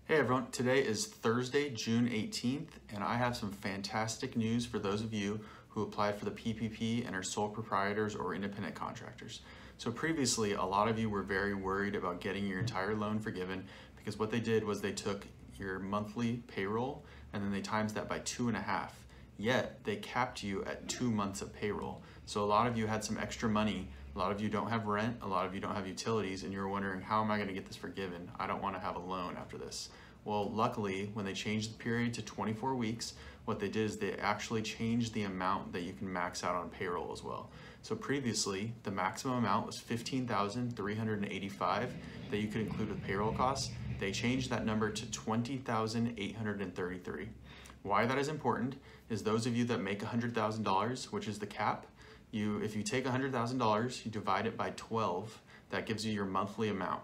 Hey everyone, today is Thursday, June 18th, and I have some fantastic news for those of you who applied for the PPP and are sole proprietors or independent contractors. So previously, a lot of you were very worried about getting your entire loan forgiven because what they did was they took your monthly payroll and then they times that by 2.5. Yet they capped you at 2 months of payroll. So a lot of you had some extra money. A lot of you don't have rent, a lot of you don't have utilities, and you're wondering, how am I going to get this forgiven? I don't want to have a loan after this. Well, luckily, when they changed the period to 24 weeks, what they did is they actually changed the amount that you can max out on payroll as well. So previously, the maximum amount was $15,385 that you could include with payroll costs. They changed that number to $20,833. Why that is important is those of you that make $100,000, which is the cap, if you take $100,000, you divide it by 12, that gives you your monthly amount.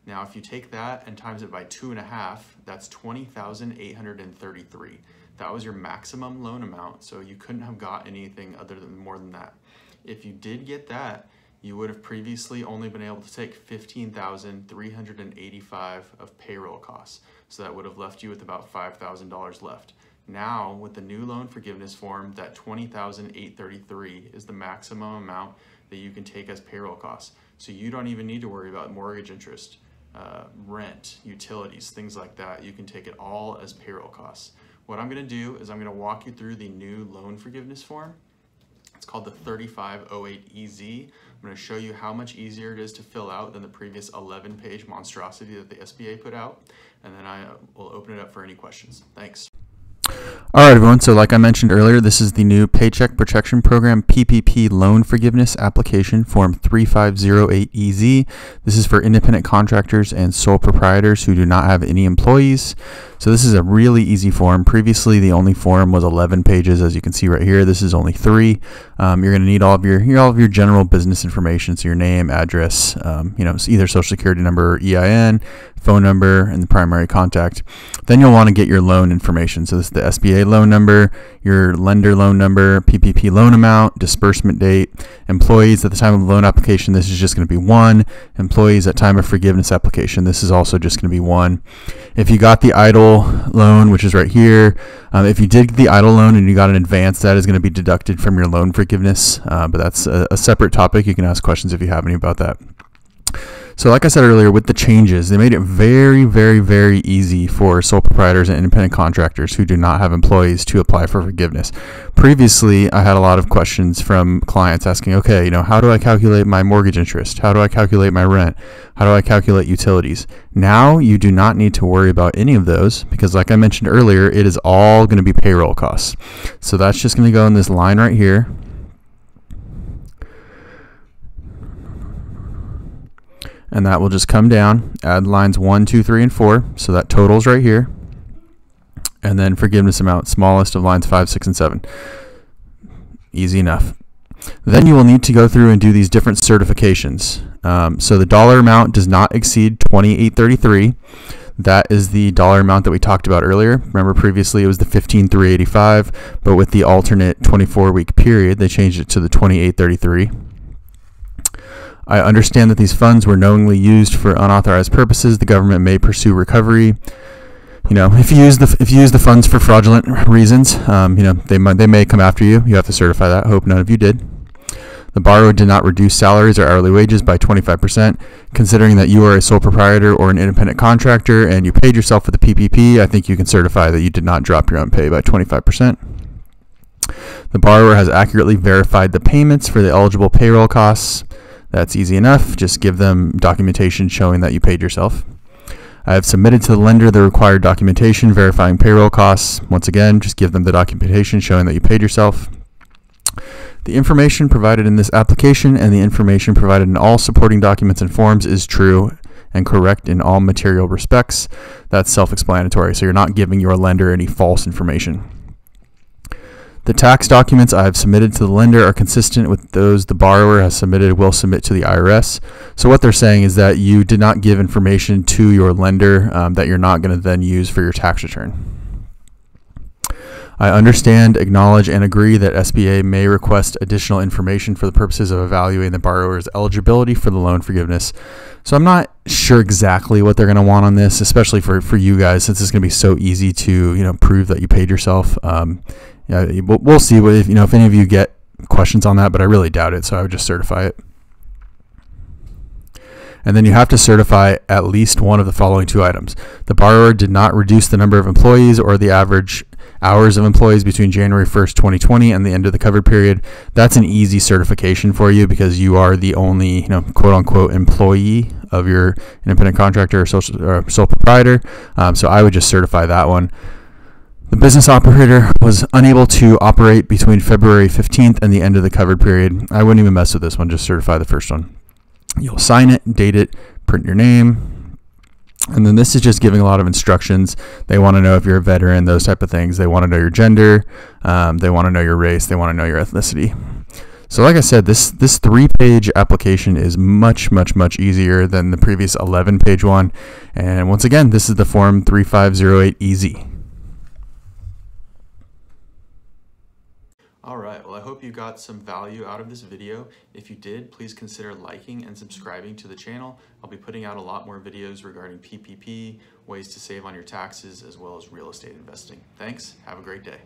Now, if you take that and times it by 2.5, that's $20,833. That was your maximum loan amount, so you couldn't have got anything more than that. If you did get that, you would have previously only been able to take $15,385 of payroll costs. So that would have left you with about $5,000 left. Now, with the new loan forgiveness form, that $20,833 is the maximum amount that you can take as payroll costs. So you don't even need to worry about mortgage interest, rent, utilities, things like that. You can take it all as payroll costs. What I'm going to do is I'm going to walk you through the new loan forgiveness form. It's called the 3508EZ. I'm going to show you how much easier it is to fill out than the previous 11-page monstrosity that the SBA put out, and then I will open it up for any questions. Thanks. All right, everyone. So like I mentioned earlier, this is the new Paycheck Protection Program PPP Loan Forgiveness Application Form 3508EZ. This is for independent contractors and sole proprietors who do not have any employees. So this is a really easy form. Previously, the only form was 11 pages, as you can see right here. This is only 3. You're going to need all of your general business information, so your name, address, either social security number or EIN, phone number, and the primary contact. Then you'll want to get your loan information. So this is the SBA loan number, your lender loan number, PPP loan amount, disbursement date, employees at the time of the loan application. This is just going to be 1. Employees at time of forgiveness application. This is also just going to be 1. If you got the EIDL loan, which is right here, if you did get the EIDL loan and you got an advance, that is going to be deducted from your loan forgiveness, but that's a separate topic. You can ask questions if you have any about that. So like I said earlier, with the changes, they made it very, very, very easy for sole proprietors and independent contractors who do not have employees to apply for forgiveness. Previously, I had a lot of questions from clients asking, okay, how do I calculate my mortgage interest? How do I calculate my rent? How do I calculate utilities? Now you do not need to worry about any of those because like I mentioned earlier, it is all going to be payroll costs. So that's just going to go in this line right here. And that will just come down, add lines 1, 2, 3, and 4. So that totals right here. And then forgiveness amount, smallest of lines 5, 6, and 7. Easy enough. Then you will need to go through and do these different certifications. So the dollar amount does not exceed $20,833. That is the dollar amount that we talked about earlier. Remember previously it was the $15,385, but with the alternate 24-week period, they changed it to the $20,833. I understand that these funds were knowingly used for unauthorized purposes. The government may pursue recovery. If you use the funds for fraudulent reasons, they may come after you. You have to certify that. Hope none of you did. The borrower did not reduce salaries or hourly wages by 25%. Considering that you are a sole proprietor or an independent contractor and you paid yourself for the PPP, I think you can certify that you did not drop your own pay by 25%. The borrower has accurately verified the payments for the eligible payroll costs. That's easy enough. Just give them documentation showing that you paid yourself. I have submitted to the lender the required documentation verifying payroll costs. Once again, just give them the documentation showing that you paid yourself. The information provided in this application and the information provided in all supporting documents and forms is true and correct in all material respects. That's self-explanatory, so you're not giving your lender any false information. The tax documents I have submitted to the lender are consistent with those the borrower has submitted will submit to the IRS. So what they're saying is that you did not give information to your lender that you're not going to then use for your tax return. I understand, acknowledge, and agree that SBA may request additional information for the purposes of evaluating the borrower's eligibility for the loan forgiveness. So I'm not sure exactly what they're going to want on this, especially for you guys, since it's going to be so easy to prove that you paid yourself. We'll see if any of you get questions on that, but I really doubt it. So I would just certify it. And then you have to certify at least one of the following two items. The borrower did not reduce the number of employees or the average hours of employees between January 1st, 2020 and the end of the covered period. That's an easy certification for you because you are the only, quote unquote, employee of your independent contractor or sole proprietor. So I would just certify that one. The business operator was unable to operate between February 15th and the end of the covered period. I wouldn't even mess with this one, just certify the first one. You'll sign it, date it, print your name. And then this is just giving a lot of instructions. They want to know if you're a veteran, those type of things. They want to know your gender. They want to know your race. They want to know your ethnicity. So like I said, this 3-page application is much, much, much easier than the previous 11-page one. And once again, this is the Form 3508 Easy. All right, well, I hope you got some value out of this video. If you did, please consider liking and subscribing to the channel. I'll be putting out a lot more videos regarding PPP, ways to save on your taxes, as well as real estate investing. Thanks, have a great day.